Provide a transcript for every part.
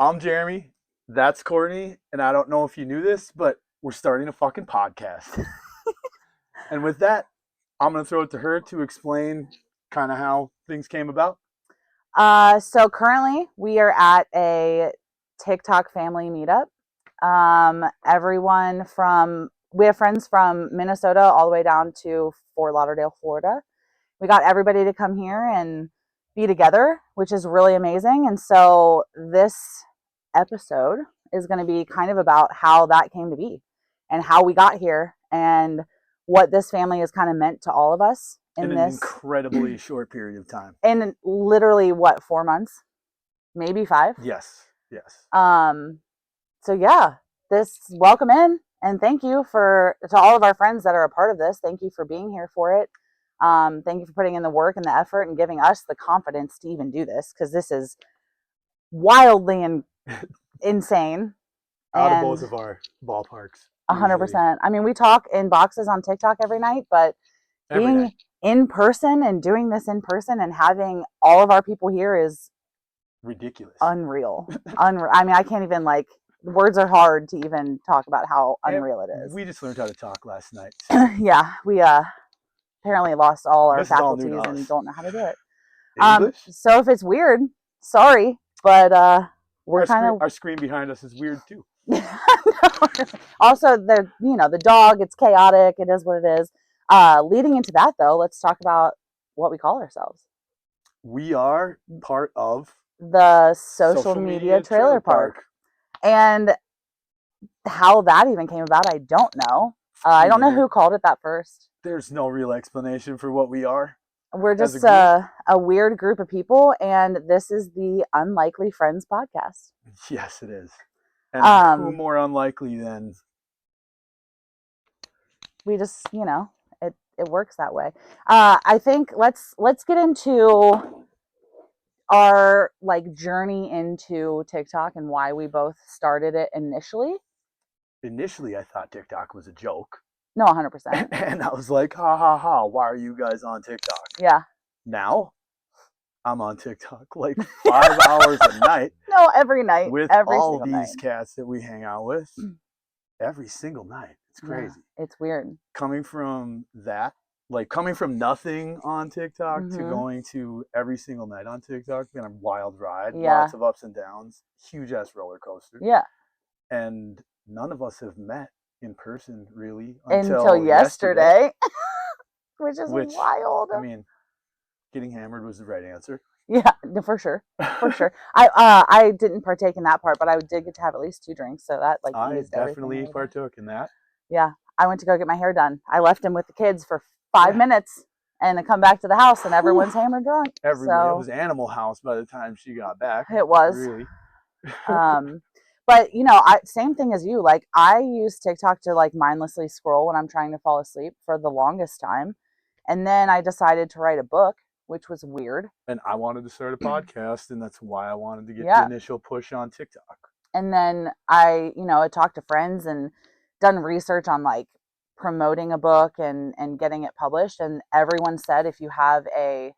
I'm Jeremy. That's Courtney. And I don't know if you knew this, but we're starting a fucking podcast. And with that, I'm going to throw it to her to explain kind of how things came about. So currently we are at a TikTok family meetup. We have friends from Minnesota all the way down to Fort Lauderdale, Florida. We got everybody to come here and be together, which is really amazing. And so this episode is going to be kind of about how that came to be and how we got here and what this family has kind of meant to all of us in this an incredibly short period of time. In literally 4 months, maybe 5. Yes. So yeah, welcome in, and thank you to all of our friends that are a part of this. Thank you for being here for it. Thank you for putting in the work and the effort and giving us the confidence to even do this, because this is wildly insane. Out of both of our ballparks. 100%. I mean, we talk in boxes on TikTok every night, but being in person and doing this in person and having all of our people here is ridiculous. Unreal. I mean, I can't even, words are hard to even talk about how unreal it is. We just learned how to talk last night. So. Yeah, we apparently lost all our faculties and don't know how to do it. English? So if it's weird, sorry, but we're kind of... Our screen behind us is weird too. Also, the dog, it's chaotic. It is what it is. Leading into that, though, let's talk about what we call ourselves. We are part of the social media trailer park. And how that even came about, I don't know. I don't know who called it that first. There's no real explanation for what we are. We're just a weird group of people, and this is the Unlikely Friends podcast. Yes, it is. And who more unlikely than... We just, it works that way. I think let's get into our journey into TikTok and why we both started it initially. Initially, I thought TikTok was a joke. No, 100%. And I was like, ha ha ha, why are you guys on TikTok? Yeah. Now, I'm on TikTok 5 hours a night. No, every night. With all these cats that we hang out with. Every single night. It's crazy. Yeah, it's weird. Coming from that, coming from nothing on TikTok to going to every single night on TikTok, been a wild ride. Yeah. Lots of ups and downs. Huge ass roller coaster. Yeah. And none of us have met in person really until yesterday. which is wild. I mean, getting hammered was the right answer. Yeah, for sure. For sure. I didn't partake in that part, but I did get to have at least 2 drinks, so that I definitely partook in that. Yeah. I went to go get my hair done. I left him with the kids for 5 minutes and I come back to the house and everyone's hammered drunk. Everybody. It was Animal House by the time she got back. It was. Really. But same thing as you. I use TikTok to mindlessly scroll when I'm trying to fall asleep for the longest time. And then I decided to write a book, which was weird. And I wanted to start a podcast, and that's why I wanted to get the initial push on TikTok. And then I talked to friends and done research on promoting a book and getting it published. And everyone said if you have a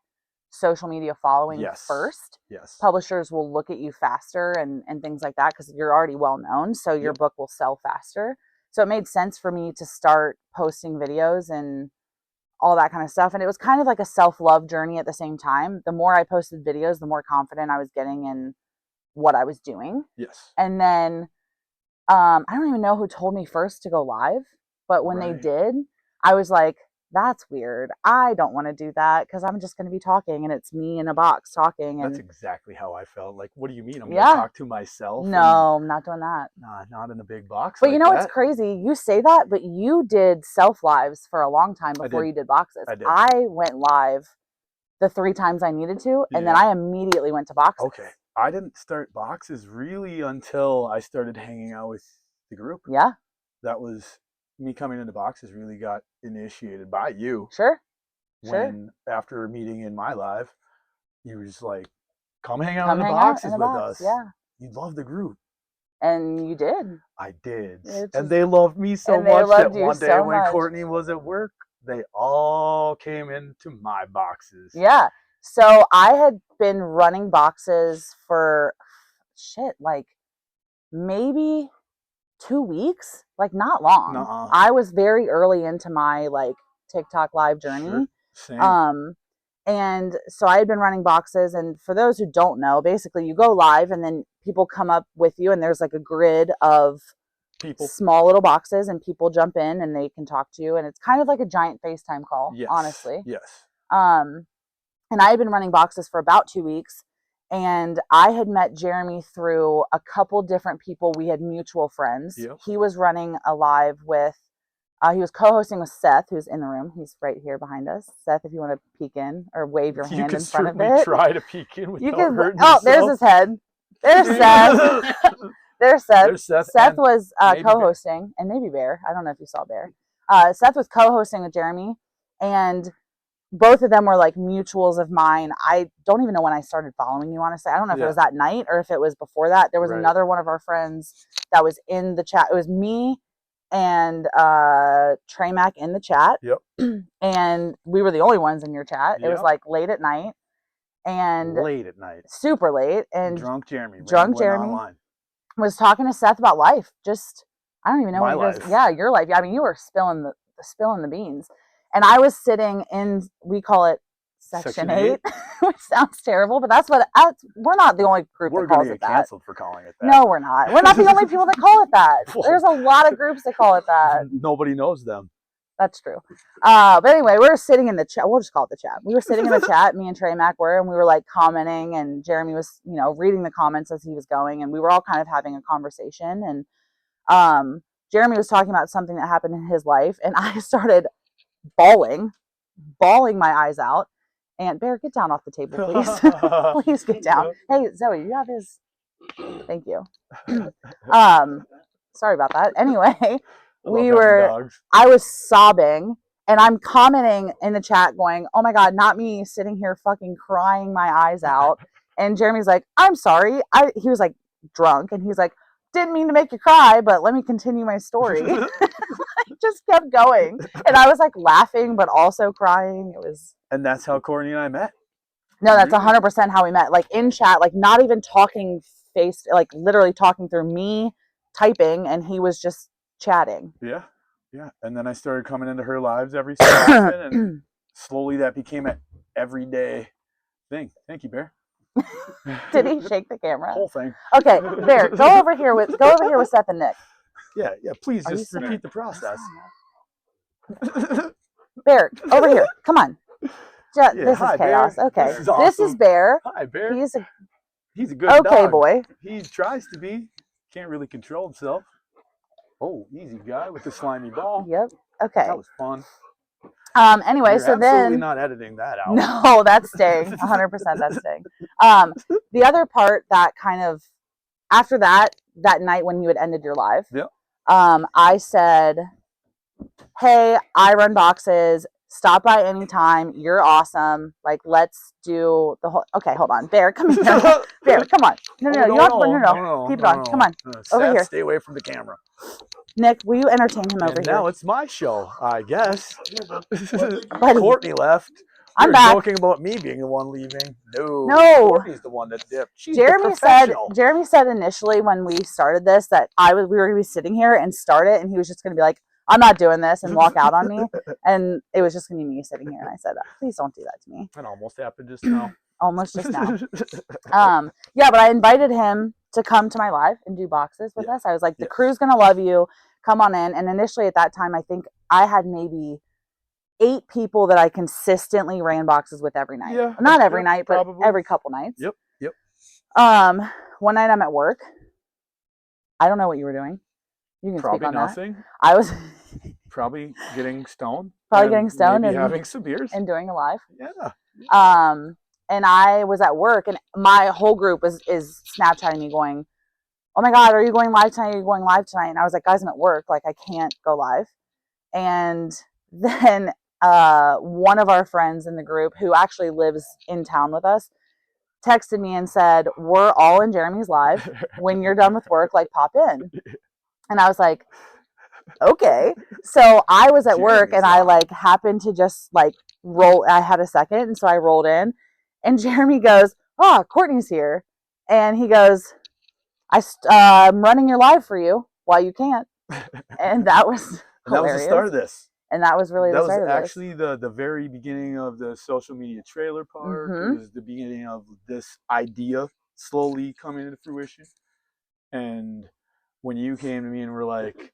social media following first, publishers will look at you faster and things like that, because you're already well known. So your book will sell faster. So it made sense for me to start posting videos and all that kind of stuff. And it was kind of like a self-love journey at the same time. The more I posted videos, the more confident I was getting in what I was doing. Yes. And then I don't even know who told me first to go live, but when they did, I was like, that's weird. I don't want to do that because I'm just going to be talking and it's me in a box talking. And that's exactly how I felt. What do you mean? I'm going to talk to myself? No, I'm not doing that. Nah, not in a big box. But it's crazy. You say that, but you did self lives for a long time before you did boxes. I did. I went live the 3 times I needed to, and then I immediately went to boxes. Okay. I didn't start boxes really until I started hanging out with the group. Yeah. That was... me coming into boxes really got initiated by you. Sure. When after a meeting in my live, you were just like, come hang out in the boxes with us. Yeah. You love the group. And you did. I did. And they loved me so much that one day when Courtney was at work, they all came into my boxes. Yeah. So I had been running boxes for maybe 2 weeks, like not long. Nuh-uh. I was very early into my like TikTok live journey. Sure. Same. And so I had been running boxes, and for those who don't know, basically you go live and then people come up with you, and there's like a grid of People. small little boxes, and people jump in and they can talk to you, and it's kind of like a giant FaceTime call, Yes. honestly. Yes. And I had been running boxes for about 2 weeks, and I had met Jeremy through a couple different people. We had mutual friends. Yep. He was running a live with, he was co-hosting with Seth, who's in the room. He's right here behind us. Seth, if you want to peek in or wave your hand in front of it. You can try to peek in without hurting yourself. There's his head. There's Seth. There's Seth. Seth was co-hosting, and maybe Bear. I don't know if you saw Bear. Seth was co-hosting with Jeremy, and both of them were like mutuals of mine. I don't even know when I started following you, honestly. I don't know if it was that night or if it was before that. There was another one of our friends that was in the chat. It was me and Trey Mac in the chat. Yep. And we were the only ones in your chat. Yep. It was like late at night. Super late. And drunk Jeremy online was talking to Seth about life. Just, I don't even know what he goes. Yeah, your life. I mean, you were spilling the beans. And I was sitting in, we call it Section 8, which sounds terrible, but we're not the only group that calls it that. We're going to get canceled for calling it that. No, we're not. We're not the only people that call it that. There's a lot of groups that call it that. Nobody knows them. That's true. But anyway, we were sitting in the chat. We'll just call it the chat. We were sitting in the chat, me and Trey Mac were, and we were like commenting, and Jeremy was, reading the comments as he was going, and we were all kind of having a conversation. And Jeremy was talking about something that happened in his life, and I started bawling my eyes out. And Bear, get down off the table, please. Please get down. Hey, Zoe, you have his. Thank you. Sorry about that. Anyway, I was sobbing, and I'm commenting in the chat going, oh my God, not me sitting here fucking crying my eyes out. And Jeremy's like, I'm sorry. He was like drunk, and he's like, didn't mean to make you cry, but let me continue my story. Just kept going, and I was like laughing but also crying. And that's how Courtney and I met. No, that's 100% how we met. Like in chat, like not even talking like literally talking through me typing, and he was just chatting. Yeah. And then I started coming into her lives every so often, and slowly that became an everyday thing. Thank you, Bear. Did he shake the camera? Whole thing. Okay, Bear, go over here with Seth and Nick. Yeah. Please just repeat the process. Bear, over here. Come on. This is chaos. Bear. Okay. This is awesome. This is Bear. Hi, Bear. He's a good dog. Boy. He tries to be. Can't really control himself. Oh, easy guy with the slimy ball. Yep. Okay. That was fun. Anyway, You're so absolutely not editing that out. No, that's staying. 100% that's staying. The other part that kind of, after that night when you had ended your live, I said, hey, I run boxes. Stop by anytime. You're awesome. Like, let's do the whole. Okay, hold on. Bear, come here. Bear, come on. No. Keep it on. Come on. Over here. Stay away from the camera. Nick, will you entertain him over here? Now it's my show, I guess. Buddy. Courtney left. I'm back. Joking about me being the one leaving. No. Courtney's the one that dipped. She's Jeremy said initially when we started this that we were going to be sitting here and start it, and he was just going to be like, I'm not doing this, and walk out on me. And it was just going to be me sitting here. And I said, please don't do that to me. That almost happened just now. Almost just now. But I invited him to come to my live and do boxes with us. I was like, the crew's going to love you. Come on in. And initially at that time, I think I had maybe 8 people that I consistently ran boxes with every night. Yeah, not every night, but probably every couple nights. Yep. One night I'm at work. I don't know what you were doing. You can probably speak on nothing. That. I was probably getting stoned. And having some beers and doing a live. Yeah. And I was at work, and my whole group is Snapchatting me going, oh my God, are you going live tonight? Are you going live tonight? And I was like, guys, I'm at work. Like, I can't go live. And then one of our friends in the group who actually lives in town with us texted me and said, we're all in Jeremy's live. When you're done with work, like, pop in. And I was like, okay. So I was at work, and I like happened to just like roll. I had a second, and so I rolled in, and Jeremy goes, oh, Courtney's here. And he goes, I'm running your live for you while you can't. And that was and that was the start of this. And that was really that the was start of actually the very beginning of the social media trailer park. It was the beginning of this idea slowly coming into fruition. And when you came to me and were like,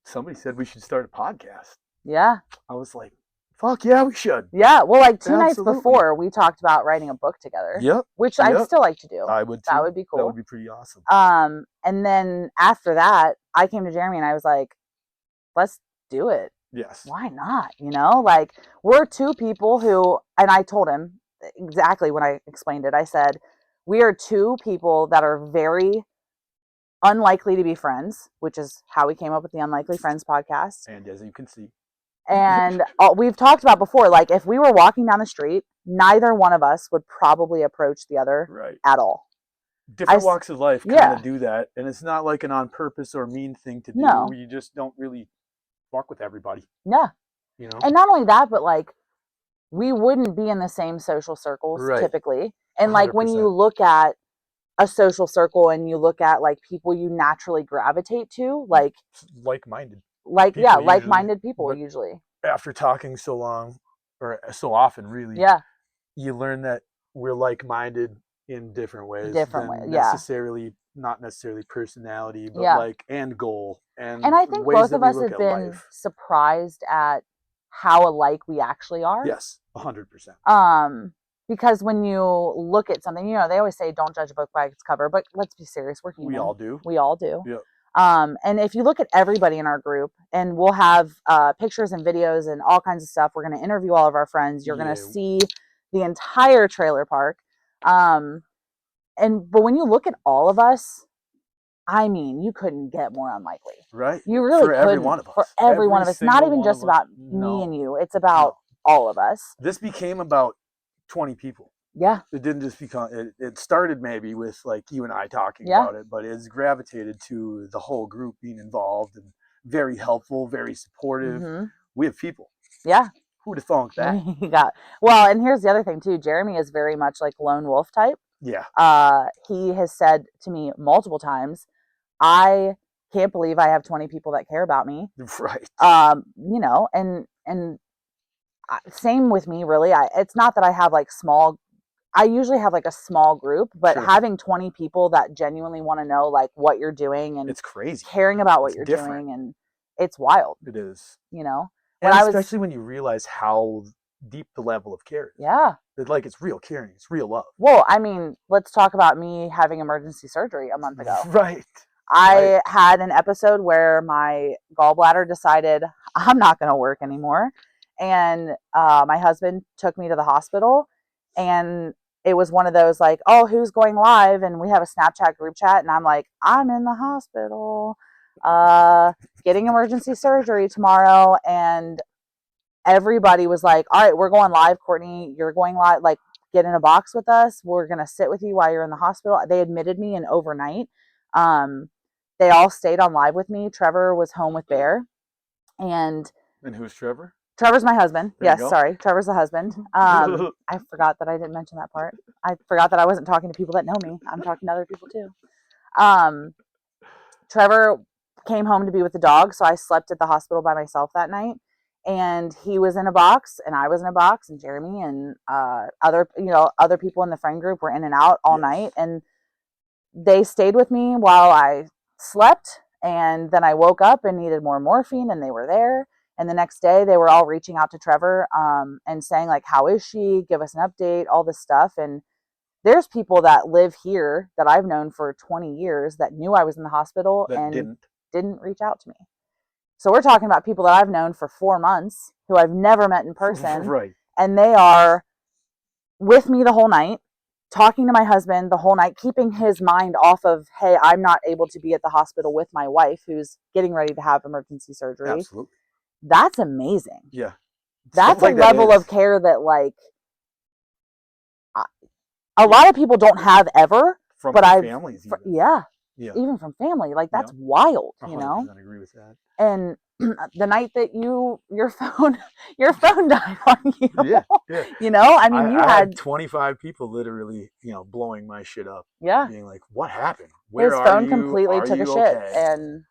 somebody said we should start a podcast. Yeah. I was like, fuck yeah, we should. Yeah. Well, like 2 nights before, we talked about writing a book together. Yep. Which I'd still like to do. I would too. That would be cool. That would be pretty awesome. And then after that, I came to Jeremy and I was like, let's do it. Yes. Why not? You know, like we're two people who, and I told him exactly when I explained it, I said, we are two people that are very unlikely to be friends, which is how we came up with the Unlikely Friends podcast. And as you can see. And we've talked about before, like if we were walking down the street, neither one of us would probably approach the other at all. Different walks of life kind of do that. And it's not like an on purpose or mean thing to do. No. You just don't really walk with everybody. Yeah. You know? And not only that, but like we wouldn't be in the same social circles typically. And like 100%. When you look at a social circle and you look at like people you naturally gravitate to, like like-minded. Like-minded people usually. After talking so long or so often really. You learn that we're like-minded in different ways. Not necessarily personality, but like and goal and I think both of us have been surprised at how alike we actually are. Yes, 100%. Because when you look at something, you know, they always say don't judge a book by its cover, but let's be serious, we're human. We all do. We all do. Yeah. And if you look at everybody in our group, and we'll have pictures and videos and all kinds of stuff, we're going to interview all of our friends. You're going to see the entire trailer park. But when you look at all of us, I mean, you couldn't get more unlikely. Right. You really couldn't. For every one of us. For every one of us. Not even just about me and you. It's about all of us. This became about 20 people. Yeah. It didn't just become, it started maybe with like you and I talking about it, but it's gravitated to the whole group being involved and very helpful, very supportive. We have people. Yeah. Who'd have thunk that? Well, and here's the other thing too. Jeremy is very much like lone wolf type. Yeah. He has said to me multiple times, I can't believe I have 20 people that care about me. Right. You know, and same with me, really. It's not that I have like I usually have like a small group, but having 20 people that genuinely want to know like what you're doing and it's crazy, caring about what you're doing, and it's wild. It is. You know, especially when you realize how deep the level of care is. Yeah. Like it's real caring, it's real love. Well, I mean, let's talk about me having emergency surgery a month ago. Right. I had an episode where my gallbladder decided I'm not going to work anymore. And my husband took me to the hospital, and it was one of those like, oh, who's going live? And we have a Snapchat group chat, and I'm like, I'm in the hospital, getting emergency surgery tomorrow. And everybody was like, all right, we're going live. Courtney, you're going live. Like, get in a box with us. We're going to sit with you while you're in the hospital. They admitted me in overnight. They all stayed on live with me. Trevor was home with Bear. And who's Trevor? Trevor's my husband. Yes, sorry. Trevor's the husband. I forgot that I didn't mention that part. I forgot that I wasn't talking to people that know me. I'm talking to other people too. Trevor came home to be with the dog, so I slept at the hospital by myself that night. And he was in a box, and I was in a box, and Jeremy and other people in the friend group were in and out all night. And they stayed with me while I slept. And then I woke up and needed more morphine, and they were there. And the next day they were all reaching out to Trevor and saying like, how is she? Give us an update, all this stuff. And there's people that live here that I've known for 20 years that knew I was in the hospital and didn't reach out to me. So we're talking about people that I've known for 4 months who I've never met in person. Right. And they are with me the whole night, talking to my husband the whole night, keeping his mind off of, hey, I'm not able to be at the hospital with my wife who's getting ready to have emergency surgery. Absolutely. That's amazing. Yeah. That's a level of care that like a lot of people don't have ever. From but their families. Yeah. even from family. Like, that's wild, you know? I agree with that. And the night that your phone died on you, you know, I mean, I had 25 people literally, blowing my shit up. Yeah. Being like, what happened? Where his are phone you? completely Are took you a shit. okay? And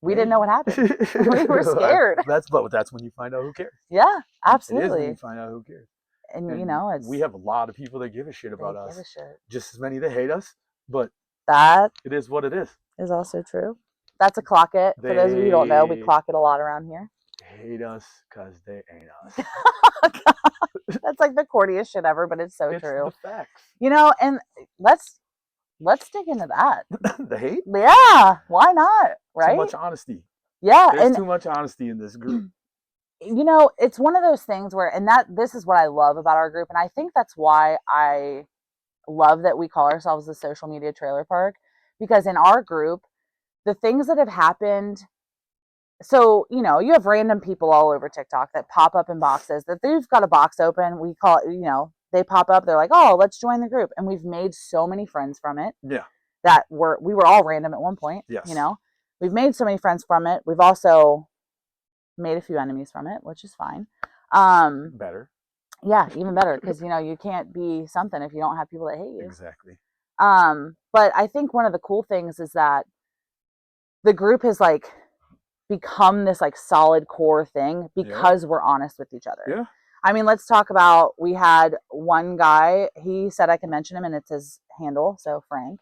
we didn't know what happened. We were scared. That's when you find out who cares. Yeah, absolutely. It is when you find out who cares. And you know, we have a lot of people that give a shit about us. Give a shit. Just as many that hate us, but that it is what it is. Is also true. That's a clock it. For those of you who don't know, we clock it a lot around here. Hate us because they ain't us. That's like the corniest shit ever, but it's so true. It's the facts. You know, and let's dig into that. The hate? Yeah, why not? Right? Too much honesty. Yeah, there's too much honesty in this group. You know, it's one of those things where, this is what I love about our group, and I think that's why I love that we call ourselves the Social Media Trailer Park, because in our group, the things that have happened, so, you know, you have random people all over TikTok that pop up in boxes, that they've got a box open, we call it, you know, they pop up, they're like, oh, let's join the group. And we've made so many friends from it. Yeah. That we were all random at one point. Yes. You know, we've made so many friends from it. We've also made a few enemies from it, which is fine. Better. Yeah, even better, because, you know, you can't be something if you don't have people that hate you. Exactly. But I think one of the cool things is that the group has like become this like solid core thing because we're honest with each other. Yeah. I mean, let's talk about, we had one guy, he said I can mention him and it's his handle, so Frank.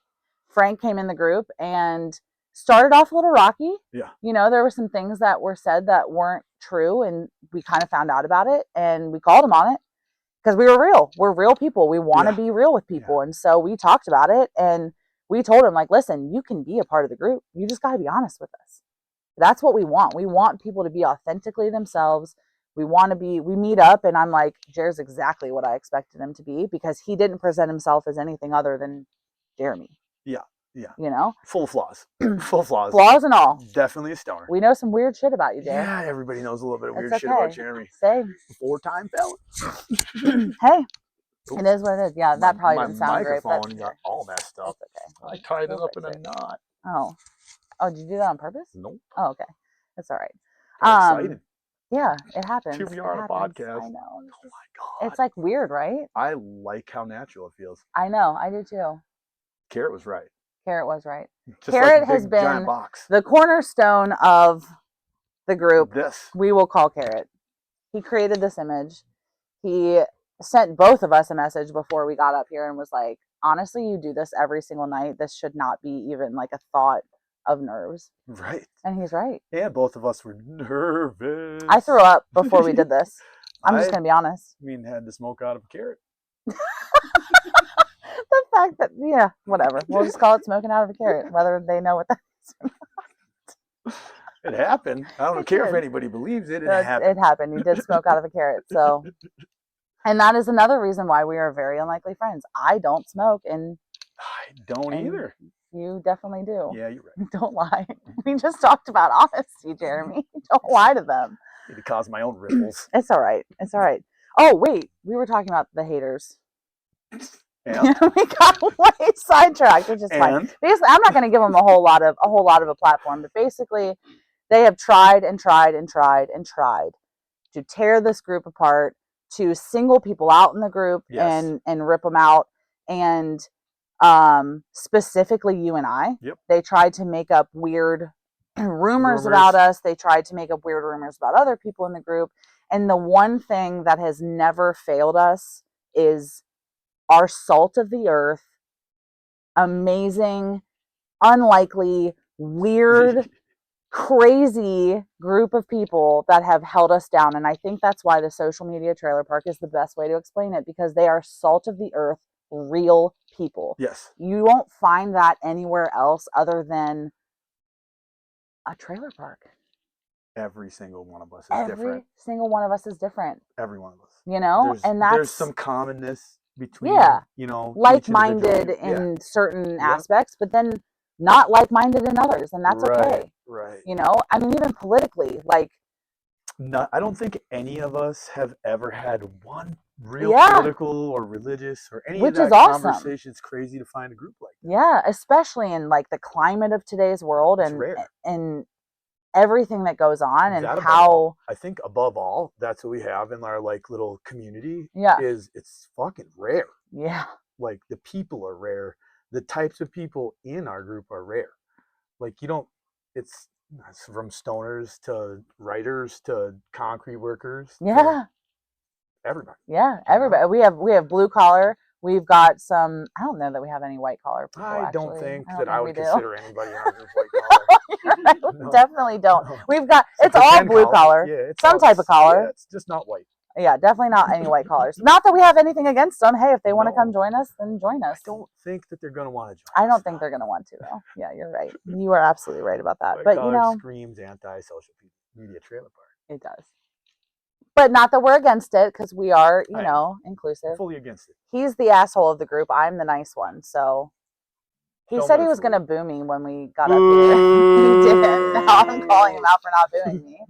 Frank came in the group and started off a little rocky. Yeah. You know, there were some things that were said that weren't true, and we kind of found out about it and we called him on it because we were real. We're real people. We want to be real with people. And so we talked about it and we told him, like, listen, you can be a part of the group. You just got to be honest with us. That's what we want. We want people to be authentically themselves. We meet up and I'm like, Jer's exactly what I expected him to be, because he didn't present himself as anything other than Jeremy. Yeah. Yeah. You know? Full flaws. Full flaws. Flaws and all. Definitely a stoner. We know some weird shit about you, Jer. Yeah, everybody knows a little bit of weird shit about Jeremy. Same. 4-time felon. Hey. Oops. It is what it is. Yeah, that probably didn't sound great. My microphone got all messed up. That's okay. I tied it up in a knot. Oh, did you do that on purpose? Nope. Oh, okay. That's all right. Excited. Yeah, it happens. Here we are on a podcast. I know. Oh my God. It's like weird, right? I like how natural it feels. I know. I do too. Carrot was right. Carrot was right. Just Carrot like has been box. The cornerstone of the group. This. We will call Carrot. He created this image. He sent both of us a message before we got up here and was like, honestly, you do this every single night. This should not be even like a thought of nerves. Right. And he's right. Yeah, both of us were nervous. I threw up before we did this. I'm just going to be honest. I mean, had the smoke out of a carrot. The fact that, yeah, whatever. We'll just call it smoking out of a carrot, whether they know what that is or not. It happened. I don't care if anybody believes it. It happened. It happened. You did smoke out of a carrot. So, and that is another reason why we are very unlikely friends. I don't smoke, and I don't either. You definitely do. Yeah, you're right. Don't lie. We just talked about honesty, Jeremy. Don't lie to them. I need to cause my own ripples. It's all right. It's all right. Oh, wait. We were talking about the haters. Yeah. We got way sidetracked, which is fine. Basically, I'm not going to give them a whole lot of a platform, but basically, they have tried and tried and tried and tried to tear this group apart, to single people out in the group and rip them out, and specifically you and I. Yep. They tried to make up weird rumors about us. They tried to make up weird rumors about other people in the group. And the one thing that has never failed us is our salt of the earth, amazing, unlikely, weird, crazy group of people that have held us down. And I think that's why the Social Media Trailer Park is the best way to explain it, because they are salt of the earth, real people. Yes. You won't find that anywhere else other than a trailer park. Every single one of us is different. Every single one of us is different. Every one of us. You know? There's some commonness between, you know, like-minded in certain aspects, but then not like-minded in others, and that's okay. Right. You know? I mean, even politically, like... I don't think any of us have ever had one real political or religious or any of that conversation. It's crazy to find a group like Yeah, especially in like the climate of today's world It's rare. and everything that goes on and That above how all, I think above all, that's what we have in our like little community. Yeah. Is it's fucking rare. Yeah. Like the people are rare. The types of people in our group are rare. Like you don't. It's from stoners to writers to concrete workers. Yeah. Everybody. Yeah, everybody. We have blue collar. We've got some. I don't know that we have any white collar people. I don't Actually, think I that I we would do. consider anybody in our group white collar. Right, No. Definitely don't. No. We've got Some it's all pretend blue collar. Yeah, it's some all, type of collar. Yeah, it's just not white. Yeah, definitely not any white collars. Not that we have anything against them. Hey, if they want to No. come join us, then join us. I don't think that they're gonna want to join. I don't us, think they're gonna want to though. Yeah, you're right. You are absolutely right about that. White But you collar know, screams anti-social media trailer park. it does. But not that we're against it, because we are, you I am. know, inclusive. Fully against it. He's the asshole of the group. I'm the nice one. So he Don't said let he it was fool going to you. boo me when we got up here. He didn't. Now I'm calling him out for not booing me.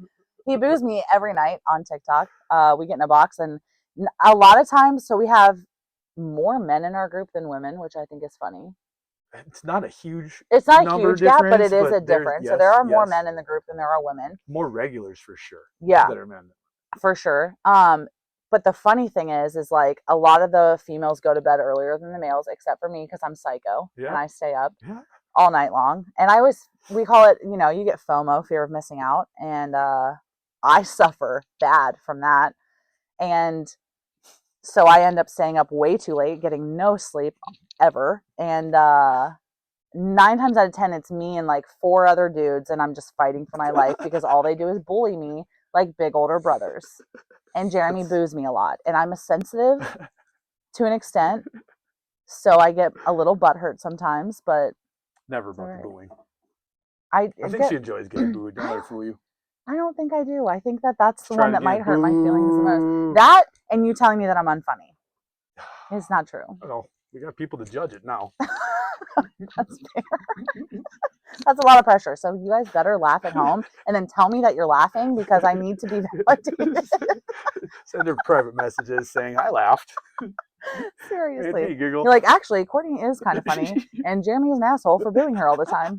He boos me every night on TikTok. We get in a box, and a lot of times, so we have more men in our group than women, which I think is funny. It's not a huge. It's not a number huge gap, but it is but a difference. Yes, so there are more yes. men in the group than there are women. More regulars for sure. Yeah, that are men. For sure. But the funny thing is like a lot of the females go to bed earlier than the males, except for me because I'm psycho and I stay up all night long. And we call it, you know, you get FOMO, fear of missing out, and I suffer bad from that. And so I end up staying up way too late, getting no sleep ever. And 9 times out of 10, it's me and like 4 other dudes, and I'm just fighting for my life because all they do is bully me like big older brothers. And Jeremy boos me a lot, and I'm a sensitive to an extent, so I get a little butthurt sometimes, but never about the booing. I think she enjoys getting booed. Don't let her fool you. I don't think I do. I think that's the one that might hurt my feelings the most. That and you telling me that I'm unfunny. It's not true. Well, we got people to judge it now. That's fair. That's a lot of pressure. So you guys better laugh at home and then tell me that you're laughing because I need to be validated. Send her private messages saying I laughed. Seriously. Hey, giggle. You're like, actually, Courtney is kind of funny, and Jeremy is an asshole for booing her all the time.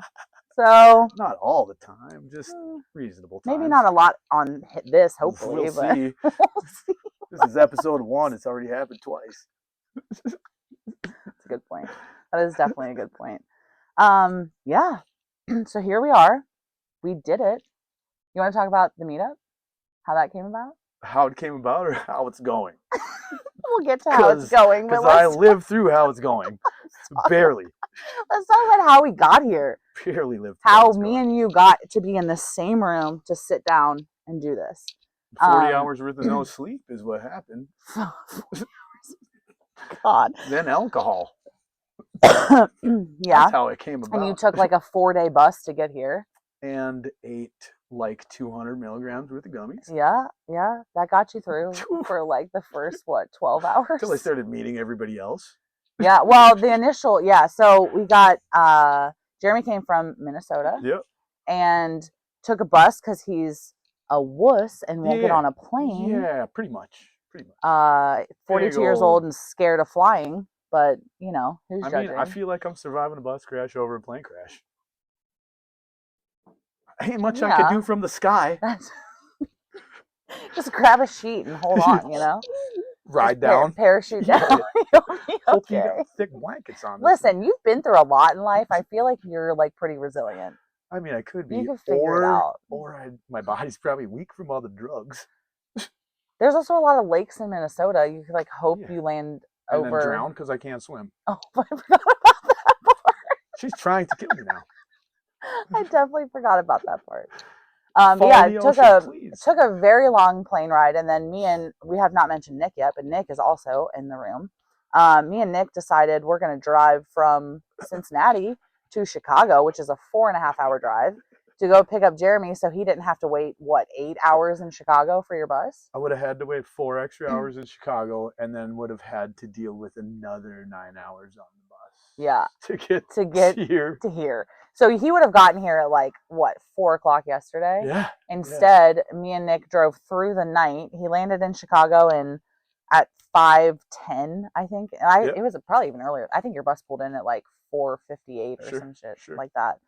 So not all the time, just reasonable times. Maybe not a lot on this, hopefully. We'll but see. We'll see. This is episode 1. It's already happened twice. That's a good point. That is definitely a good point. Yeah. So here we are. We did it. You want to talk about the meetup? How that came about? How it came about or how it's going? We'll get to how it's going. Because I lived through how it's going. Barely. Let's talk about how we got here. Barely lived through how me and you got to be in the same room to sit down and do this. 40 hours worth of no sleep is what happened. God. Then alcohol. Yeah. That's how it came about. And you took like a 4-day bus to get here. And ate like 200 milligrams worth of gummies. Yeah. That got you through for like the first, 12 hours? Until I started meeting everybody else. Yeah. Well, the initial, so we got, Jeremy came from Minnesota. Yep. And took a bus because he's a wuss and won't get on a plane. Yeah, pretty much. 42 years old and scared of flying. But, you know, who's judging? I feel like I'm surviving a bus crash over a plane crash. Ain't much I could do from the sky. Just grab a sheet and hold on, you know? Ride down. Parachute down. Hope you got thick blankets on. Listen, you've been through a lot in life. I feel like you're like pretty resilient. I mean, I could be. You could figure it out. Or my body's probably weak from all the drugs. There's also a lot of lakes in Minnesota. You could like hope you land over. And then drown because I can't swim. Oh, I forgot about that part. She's trying to kill me now. I definitely forgot about that part. It took a very long plane ride, and then we have not mentioned Nick yet, but Nick is also in the room. Me and Nick decided we're going to drive from Cincinnati to Chicago, which is a 4.5-hour drive, to go pick up Jeremy so he didn't have to wait, 8 hours in Chicago for your bus? I would have had to wait 4 extra hours in Chicago and then would have had to deal with another 9 hours on the bus. Yeah. To get here. To here. So he would have gotten here at 4 o'clock yesterday? Yeah. Instead, me and Nick drove through the night. He landed in Chicago in at 5:10, I think. Yep. It was probably even earlier. I think your bus pulled in at like 4:58 or some shit like that.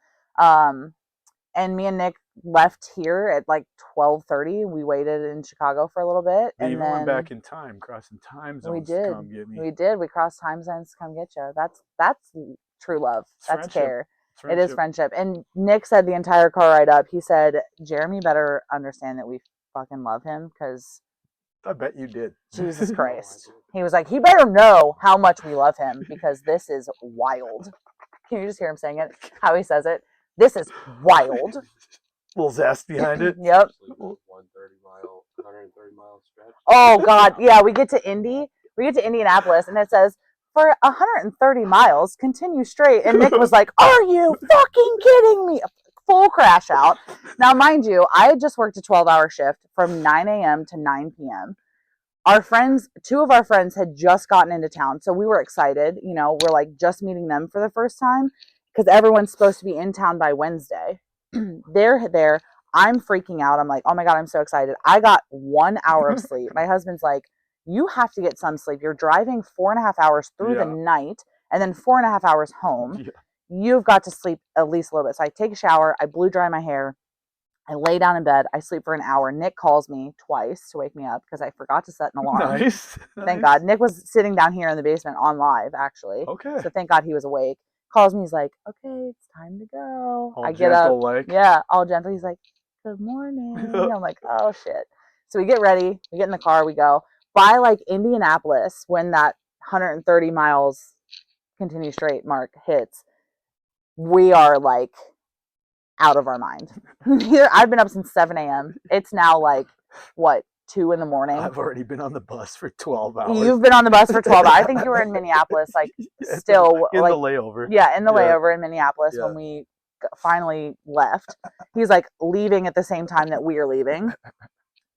And me and Nick left here at like 12:30. We waited in Chicago for a little bit, They and even then went back in time, crossing time zones to come get me. We did. We crossed time zones to come get you. That's true love. That's care. It is friendship. And Nick said the entire car ride up, he said, Jeremy better understand that we fucking love him, because I bet you did. Jesus Christ. He was like, he better know how much we love him, because this is wild. Can you just hear him saying it? How he says it? This is wild. Little zest behind it. Yep. 130 mile stretch. Oh God, yeah. We get to Indianapolis, and it says, for 130 miles, continue straight. And Nick was like, are you fucking kidding me? Full crash out. Now, mind you, I had just worked a 12-hour shift from 9 a.m. to 9 p.m. Two of our friends had just gotten into town, so we were excited. You know, we're like just meeting them for the first time, because everyone's supposed to be in town by Wednesday. They're there. I'm freaking out. I'm like, oh my God, I'm so excited. I got 1 hour of sleep. My husband's like, you have to get some sleep. You're driving 4.5 hours through the night and then 4.5 hours home. Yeah. You've got to sleep at least a little bit. So I take a shower. I blew dry my hair. I lay down in bed. I sleep for an hour. Nick calls me twice to wake me up because I forgot to set an alarm. Nice. Thank God. Nick was sitting down here in the basement on live, actually. Okay. So thank God he was awake. Calls me. He's like, okay, it's time to go. All I get up. Like. Yeah, all gentle. He's like, good morning. I'm like, oh shit. So we get ready. We get in the car. We go. By like Indianapolis, when that 130 miles continue straight mark hits, we are like out of our mind. I've been up since 7 a.m. It's now like, what, 2 in the morning? I've already been on the bus for 12 hours. You've been on the bus for 12 hours. I think you were in Minneapolis, like still. In like, the layover. Yeah, in the layover in Minneapolis when we finally left. He's like leaving at the same time that we are leaving.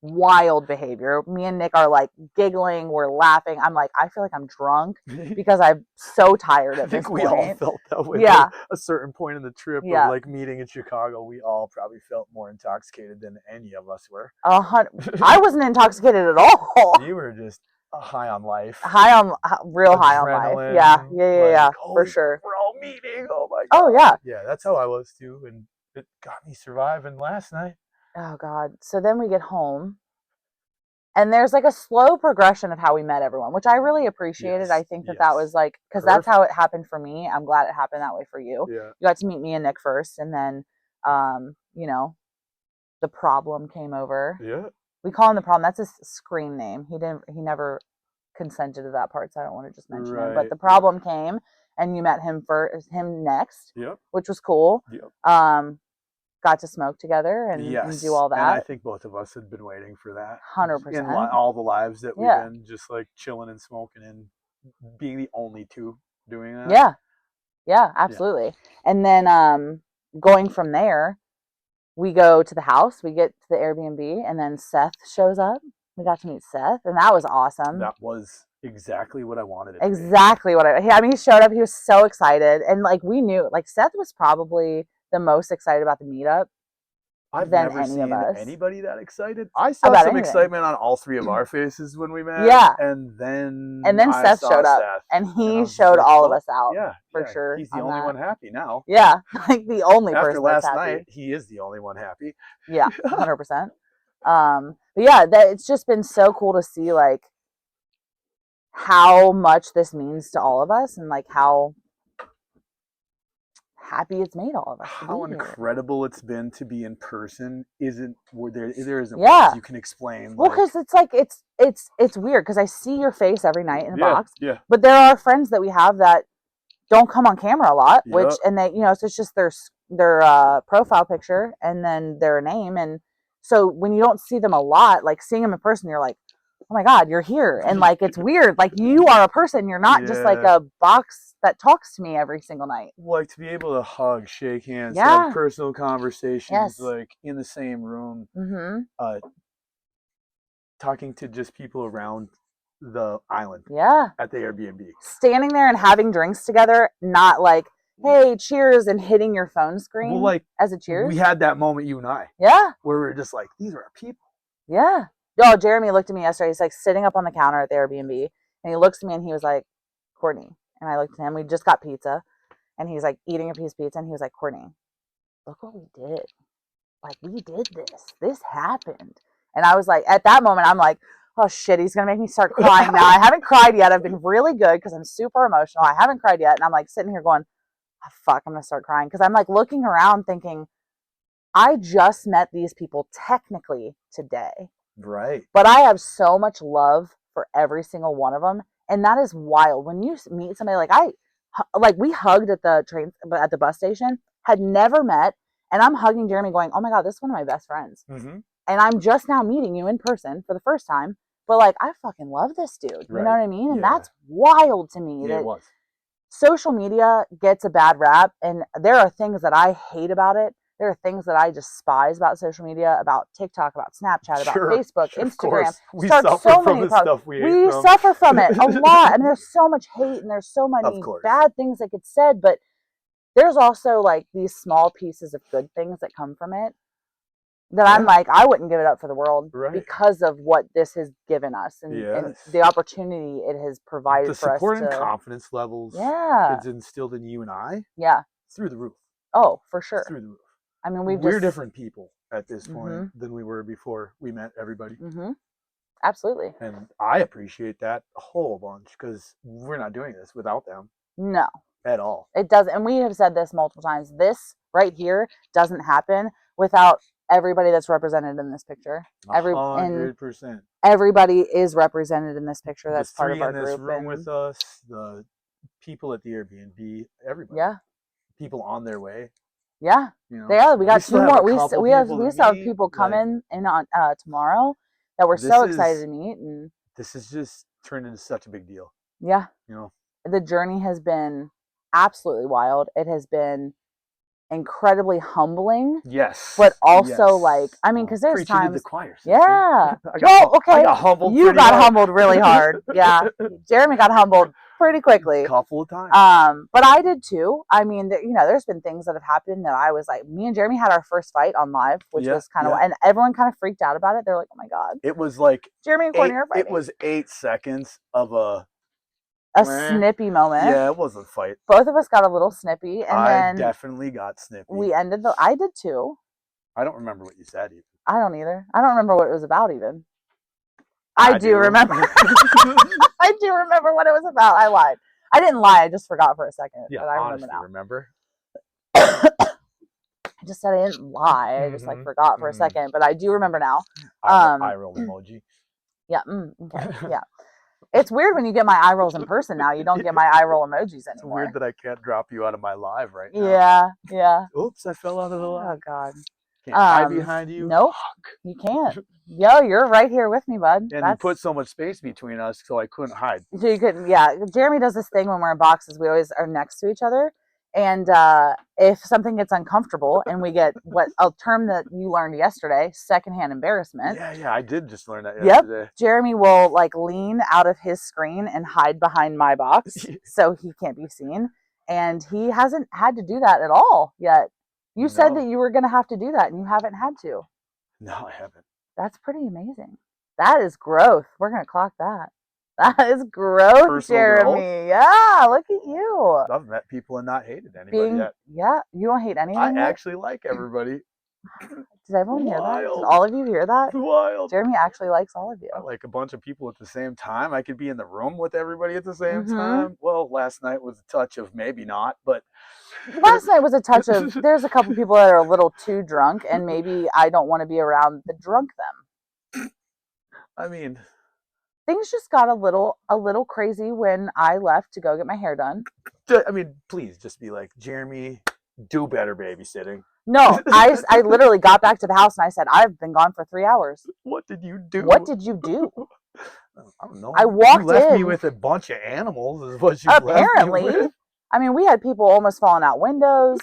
Wild behavior. Me and Nick are like giggling, we're laughing. I'm like, I feel like I'm drunk because I'm so tired at this point. I think we all felt that way. Yeah. At a certain point in the trip of like meeting in Chicago, we all probably felt more intoxicated than any of us were. I wasn't intoxicated at all. You were just high on life. High on life. Yeah. For sure. We're all meeting. Oh my God. Oh yeah. Yeah, that's how I was too, and it got me surviving last night. Oh God. So then we get home, and there's like a slow progression of how we met everyone, which I really appreciated. I think that was like, because that's how it happened for me. I'm glad it happened that way for you. Yeah. You got to meet me and Nick first, and then, you know, the problem came over. Yeah. We call him the problem. That's his screen name. He never consented to that part, so I don't want to just mention him. But the problem came, and you met him next. Yep. Which was cool. Yep. Got to smoke together and do all that. And I think both of us had been waiting for that. 100%. In all the lives that we've been just like chilling and smoking and being the only two doing that. Yeah. Yeah, absolutely. Yeah. And then going from there, we go to the house, we get to the Airbnb, and then Seth shows up. We got to meet Seth, and that was awesome. That was exactly what I wanted. Exactly what I mean, he showed up, he was so excited. And like we knew, like Seth was probably the most excited about the meetup. I've never seen anybody that excited. I saw some excitement on all three of our faces when we met. Yeah. And then Seth showed up, and he showed all of us out. Yeah. For sure. He's the only one happy now. Yeah. Like the only person after last that's night, happy. he is the only one happy. Yeah, 100%. But yeah, it's just been so cool to see like how much this means to all of us, and like how happy it's made all of us. How incredible it's been to be in person isn't there isn't words you can explain. Well, because it's like it's weird because I see your face every night in the box. Yeah. But there are friends that we have that don't come on camera a lot, which and they so it's just their profile picture and then their name, and so when you don't see them a lot, like seeing them in person, you're like, oh my God, you're here. And like, it's weird. Like you are a person. You're not just like a box that talks to me every single night. Like to be able to hug, shake hands, have personal conversations, like in the same room, talking to just people around the island. Yeah. At the Airbnb. Standing there and having drinks together, not like, hey, cheers, and hitting your phone screen. Well, like as a cheers. We had that moment, you and I. Yeah. Where we were just like, these are our people. Yeah. Oh, Jeremy looked at me yesterday. He's like sitting up on the counter at the Airbnb, and he looks at me and he was like, Courtney. And I looked at him. We just got pizza, and he's like eating a piece of pizza, and he was like, Courtney, look what we did. Like, we did this. This happened. And I was like, at that moment, I'm like, oh shit, he's gonna make me start crying now. I haven't cried yet. I've been really good because I'm super emotional. I haven't cried yet, and I'm like sitting here going, oh, fuck, I'm gonna start crying because I'm like looking around thinking, I just met these people technically today. Right. But I have so much love for every single one of them. And that is wild. When you meet somebody like we hugged at the bus station, had never met. And I'm hugging Jeremy going, oh my God, this is one of my best friends. Mm-hmm. And I'm just now meeting you in person for the first time. But like, I fucking love this dude. You know what I mean? And that's wild to me. Yeah, it was. Social media gets a bad rap. And there are things that I hate about it. There are things that I despise about social media, about TikTok, about Snapchat, about Facebook, Instagram. We suffer from the stuff we suffer from it a lot. I mean, there's so much hate and there's so many bad things that get said, but there's also like these small pieces of good things that come from it that I'm like, I wouldn't give it up for the world because of what this has given us and the opportunity it has provided for us. The support and confidence levels it's instilled in you and I. Yeah. Through the roof. Oh, for sure. Through the roof. I mean, we're different people at this point than we were before we met everybody. Mm-hmm. Absolutely. And I appreciate that a whole bunch because we're not doing this without them. No. At all. It doesn't. And we have said this multiple times. This right here doesn't happen without everybody that's represented in this picture. 100%. Everybody is represented in this picture. That's part of our group. The 3 in this room with us, the people at the Airbnb, everybody. Yeah. People on their way. Yeah, you know, they are. We got 2 more. We still have people like, coming in on tomorrow that we're so excited to meet. And this has just turned into such a big deal. Yeah, you know, the journey has been absolutely wild. It has been incredibly humbling. Yes, but also like, I mean, because there's times. The choir, yeah. Well, okay. I got humbled. You got humbled really hard. Yeah, Jeremy got humbled pretty quickly. A couple of times. But I did too. I mean, there's been things that have happened that I was like, me and Jeremy had our first fight on live, which was kind of, and everyone kind of freaked out about it. They're like, oh my God. It was like Jeremy and Courtney are fighting. It was 8 seconds of a snippy moment. Yeah, it was a fight. Both of us got a little snippy, and I definitely got snippy. We ended I did too. I don't remember what you said even. I don't either. I don't remember what it was about even. I do remember. I do remember what it was about. I lied. I didn't lie. I just forgot for a second. Yeah, but I honestly, remember now. I just said I didn't lie. I just forgot for a second, but I do remember now. Eye roll emoji. Yeah. Okay. Yeah. It's weird when you get my eye rolls in person now. You don't get my eye roll emojis anymore. It's weird that I can't drop you out of my live right now. Yeah. Yeah. Oops, I fell out of the live. Oh God. Can't hide behind you. Nope. You can't. Yo, you're right here with me, bud. And you put so much space between us, so I couldn't hide. So you couldn't. Yeah. Jeremy does this thing when we're in boxes. We always are next to each other. And if something gets uncomfortable and we get a term that you learned yesterday, secondhand embarrassment. Yeah, I did just learn that yesterday. Yep. Jeremy will like lean out of his screen and hide behind my box so he can't be seen. And he hasn't had to do that at all yet. You said that you were going to have to do that and you haven't had to. No, I haven't. That's pretty amazing. That is growth. We're going to clock that. That is growth, Personal Jeremy. Growth. Yeah, look at you. I've met people and not hated anybody yet. Yeah, you don't hate anyone I actually like everybody. Did everyone hear that? Did all of you hear that? Wild. Jeremy actually likes all of you. I like a bunch of people at the same time. I could be in the room with everybody at the same time. Well, last night was a touch of maybe not, but... Last night was a touch of, there's a couple people that are a little too drunk, and maybe I don't want to be around the drunk them. I mean... Things just got a little crazy when I left to go get my hair done. I mean, please just be like, Jeremy, do better babysitting. No, I literally got back to the house and I said, I've been gone for 3 hours. What did you do? What did you do? I don't know. I walked in. You left me with a bunch of animals is what you apparently. left me with. I mean, we had people almost falling out windows.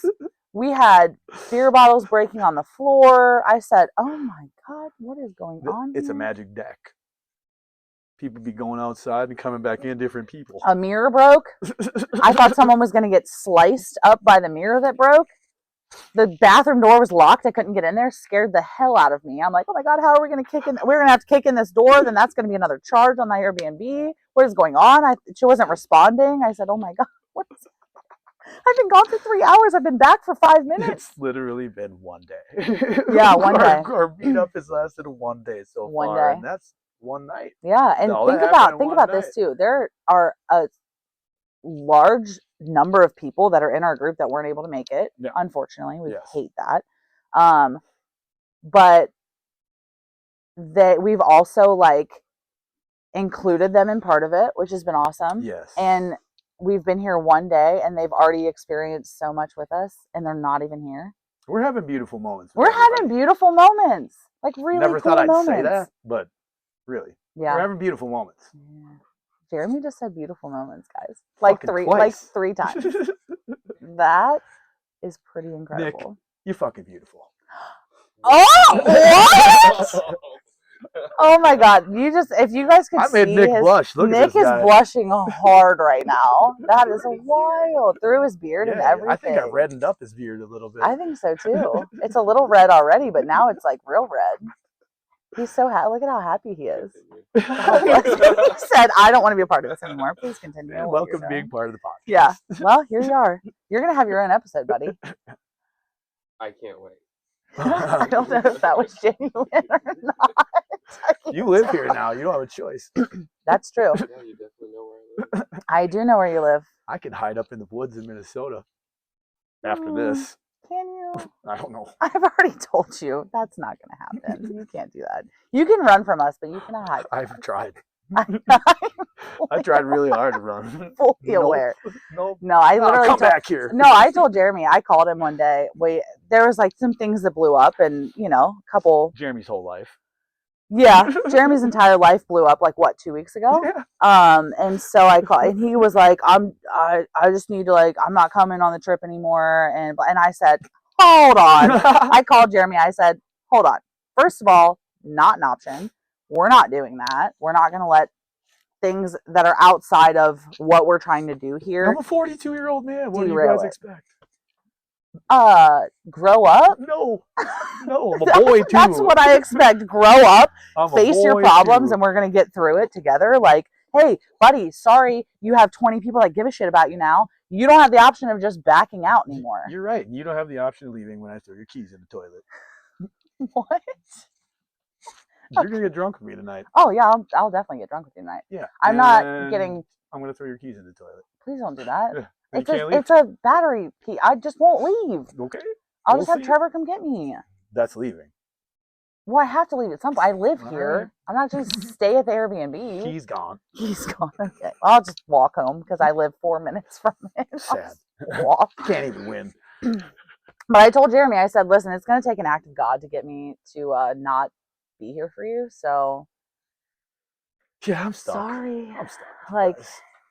We had beer bottles breaking on the floor. I said, oh my God, what is going on It's here? a magic deck. People be going outside and coming back in, different people. A mirror broke. I thought someone was going to get sliced up by the mirror that broke. The bathroom door was locked. I couldn't get in there. Scared the hell out of me. I'm like, oh my God, how are we going to kick in? We're going to have to kick in this door. Then that's going to be another charge on my Airbnb. What is going on? She wasn't responding. I said, oh my God, what is I've been gone for 3 hours. I've been back for 5 minutes. It's literally been one day. Yeah, one day. Our meetup has lasted one day so One far, day. and that's one night. Yeah, and All think that happened in about one this night. too. There are a large number of people that are in our group that weren't able to make it. Yeah. Unfortunately, we Yes. hate that. But we've also like included them in part of it, which has been awesome. Yes. And we've been here one day and they've already experienced so much with us and they're not even here. We're having beautiful moments. We're having beautiful moments. Like really Never cool thought I'd moments. say that, but really. Yeah. We're having beautiful moments. Yeah. Jeremy just said beautiful moments, guys. Like three times. That is pretty incredible. Nick, you're fucking beautiful. Oh, what? Oh my God! If you guys could see, Nick blush. Look Nick at this guy. is blushing hard right now. That is wild. Through his beard and everything. I think I reddened up his beard a little bit. I think so too. It's a little red already, but now it's like real red. He's so happy. Look at how happy he is. He said, I don't want to be a part of this anymore. Please continue. Man, welcome to being part of the podcast. Yeah. Well, here you are. You're going to have your own episode, buddy. I can't wait. I don't know if that was genuine or not. You live here now. You don't have a choice. That's true. Yeah, you definitely know where I live. I do know where you live. I could hide up in the woods in Minnesota after this. Can you? I don't know. I've already told you that's not going to happen. You can't do that. You can run from us, but you cannot hide. I've tried. I tried really hard to run. Fully aware. Nope. No, I literally come back here. No, I told Jeremy. I called him one day. There was like some things that blew up, and a couple. Jeremy's whole life. Yeah, Jeremy's entire life blew up like 2 weeks ago. Yeah. And so I called, and he was like, I just need to I'm not coming on the trip anymore. And I said, hold on. I called Jeremy. I said, hold on. First of all, not an option. We're not doing that. We're not going to let things that are outside of what we're trying to do here. I'm a 42-year-old man. What do you guys expect? Grow up? No, I'm a boy too. That's what I expect. Grow up, face your problems, and we're gonna get through it together. Like, hey, buddy, sorry, you have 20 people that give a shit about you now. You don't have the option of just backing out anymore. You're right. You don't have the option of leaving when I throw your keys in the toilet. What? You're gonna get drunk with me tonight. Oh yeah, I'll definitely get drunk with you tonight. Yeah, I'm not getting. I'm gonna throw your keys in the toilet. Please don't do that. Yeah. It's a battery key. I just won't leave. Okay. I'll just have Trevor come get me. That's leaving. Well, I have to leave at some point. I live here. Right. I'm not just stay at the Airbnb. He's gone. He's gone. Okay. I'll just walk home because I live 4 minutes from it. Sad. Walk. Can't even win. But I told Jeremy, I said, listen, it's going to take an act of God to get me to not be here for you. So. Yeah, I'm stuck. Sorry. I'm stuck. Like,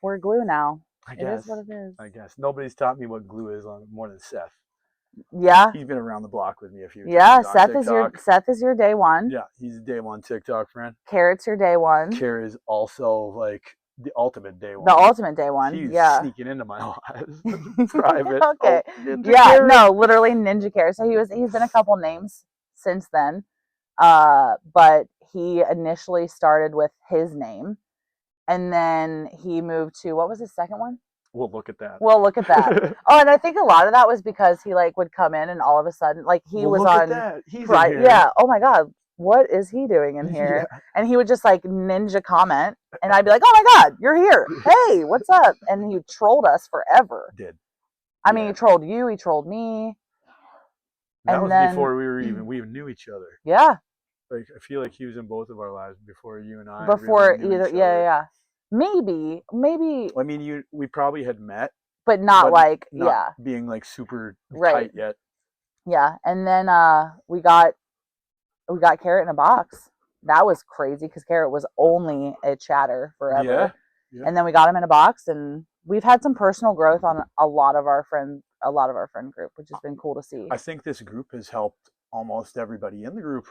we're glue now. I guess. It is what it is. I guess. Nobody's taught me what glue is more than Seth. Yeah. He's been around the block with me a few times. Yeah, Seth is your day one. Yeah, he's a day one TikTok friend. Carrot's your day one. Carrot is also like the ultimate day one. The ultimate day one. He's sneaking into my lives. Private. Okay. Carrot. No, literally Ninja Carrot. So he's been a couple names since then. But he initially started with his name. And then he moved to, what was his second one? We'll look at that. Oh, and I think a lot of that was because he would come in and all of a sudden he was look on. At that. He's right. in here. Yeah. Oh my God. What is he doing in here? Yeah. And he would just ninja comment and I'd be like, oh my God, you're here. Hey, what's up? And he trolled us forever. Did. I mean, he trolled you. He trolled me. That was before we even knew each other. Yeah. I feel like he was in both of our lives before you and I. Before really either. Yeah. Maybe. I mean, we probably had met, but not being super right. tight yet. Yeah, and then we got Carrot in a box. That was crazy because Carrot was only a chatter forever. Yeah. And then we got him in a box, and we've had some personal growth on a lot of our friend group, which has been cool to see. I think this group has helped almost everybody in the group.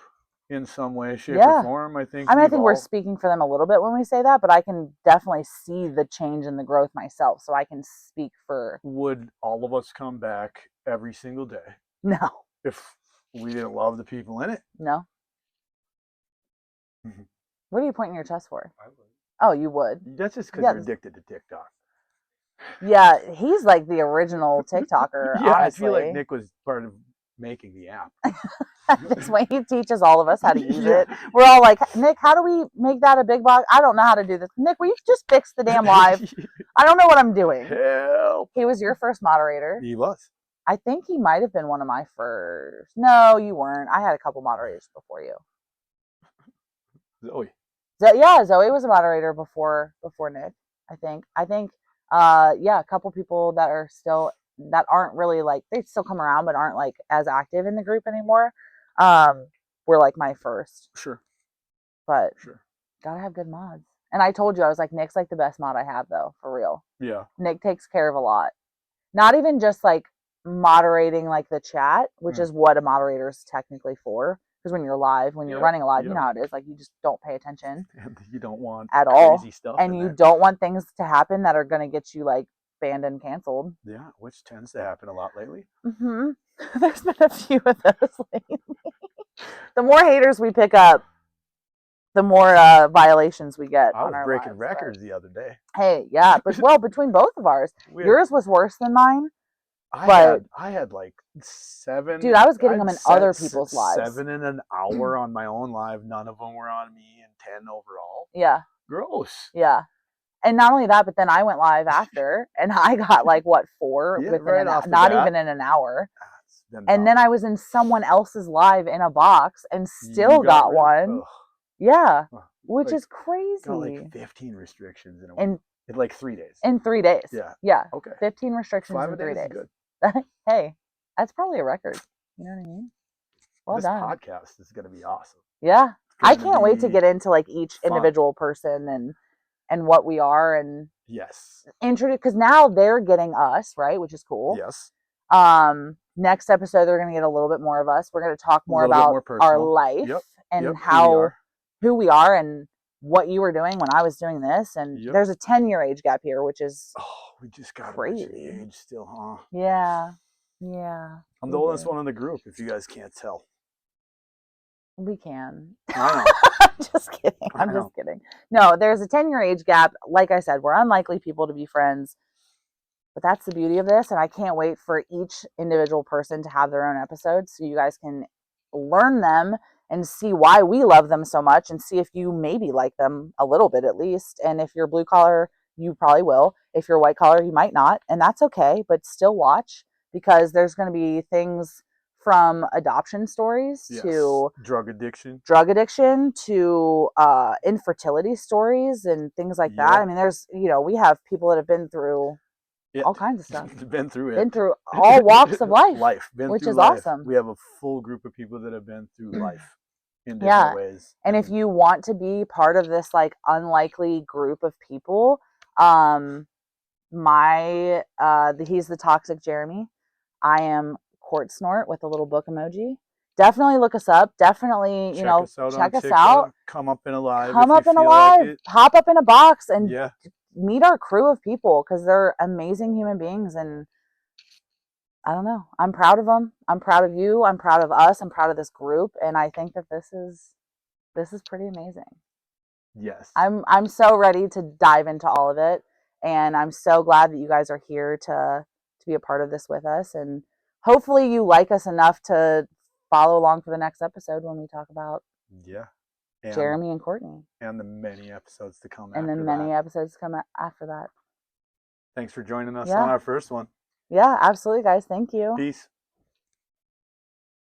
In some way, shape, or form, I think. I think we're speaking for them a little bit when we say that, but I can definitely see the change in the growth myself, so I can speak for. Would all of us come back every single day No. if we didn't love the people in it. No. Mhm. What are you pointing your chest for? I would. Oh, you would. That's just because Yeah. you're addicted to TikTok. Yeah, he's like the original TikToker, Yeah, honestly. I feel like Nick was part of making the app. This way he teaches all of us how to use Yeah. it. We're all like, Nick, how do we make that a big box? I don't know how to do this. Nick, will you just fix the damn live? I don't know what I'm doing. Help. He was your first moderator. He was. I think he might have been one of my first. No, you weren't. I had a couple moderators before you. Zoe. Yeah, Zoe was a moderator before Nick. I think. Yeah, a couple people that are still that aren't really like they still come around but aren't like as active in the group anymore. Were like my first. Sure. But Sure. gotta have good mods. And I told you I was like Nick's like the best mod I have though, for real. Yeah. Nick takes care of a lot. Not even just like moderating like the chat, which is what a moderator is technically for. Because when you're live, when you're running a live, you know how it is. Like you just don't pay attention And you don't want at all, crazy stuff. and you don't want things to happen that are going to get you like banned and canceled. Yeah, which tends to happen a lot lately. Mm-hmm. There's been a few of those lately. The more haters we pick up, the more violations we get. I was on our breaking lives, records the other day. Hey, yeah, but well, between both of ours, yours was worse than mine. I had like 7. Dude, I was getting them in other people's lives. 7 in an hour on my own live. None of them were on me, and 10 overall. Yeah. Gross. Yeah. And not only that, but then I went live after, and I got like what 4 Yeah, within right off the not bat. even in an hour. Been And then I was in someone else's live in a box and still You got rid of- one. ugh. Yeah, which Like, is crazy. got like 15 restrictions in a week. In like 3 days. In 3 days. Yeah. Yeah. Okay. 15 restrictions 5 in 3 days days. is good. Hey, that's probably a record. You know what I mean? Well this done. podcast is going to be awesome. Yeah. I can't wait to be get into like each fun. individual person and what we are and Yes. introduce, because now they're getting us, right, which is cool. Yes. Next episode they're going to get a little bit more of us. We're going to talk more A little about bit more our personal. life Yep. and Yep. how who we are and what you were doing when I was doing this. And Yep. there's a 10-year age gap here, which is we just got crazy. the age still, huh? Yeah. Yeah. I'm the oldest one in the group, if you guys can't tell. We can. I know. I'm just kidding. I'm just kidding. No, there's a 10-year age gap. Like I said, we're unlikely people to be friends. But that's the beauty of this. And I can't wait for each individual person to have their own episodes so you guys can learn them and see why we love them so much and see if you maybe like them a little bit at least. And if you're blue collar, you probably will. If you're white collar, you might not. And that's okay. But still watch, because there's going to be things from adoption stories to drug addiction to infertility stories and things like that. I mean, there's, we have people that have been through all kinds of stuff. Been through it. Been through all walks of life. Which is awesome. We have a full group of people that have been through life in different ways. And if you want to be part of this like unlikely group of people, he's the toxic Jeremy. I am Court Snort with a little book emoji. Definitely look us up. Definitely, check us out. Come up in a live. Come up in a live. Hop up in a box and meet our crew of people, because they're amazing human beings. And I don't know. I'm proud of them. I'm proud of you. I'm proud of us. I'm proud of this group. And I think that this is pretty amazing. Yes. I'm so ready to dive into all of it. And I'm so glad that you guys are here to be a part of this with us. And hopefully you like us enough to follow along for the next episode when we talk about Jeremy and Courtney. And the many episodes to come episodes come after that. Thanks for joining us on our first one. Yeah, absolutely, guys. Thank you. Peace.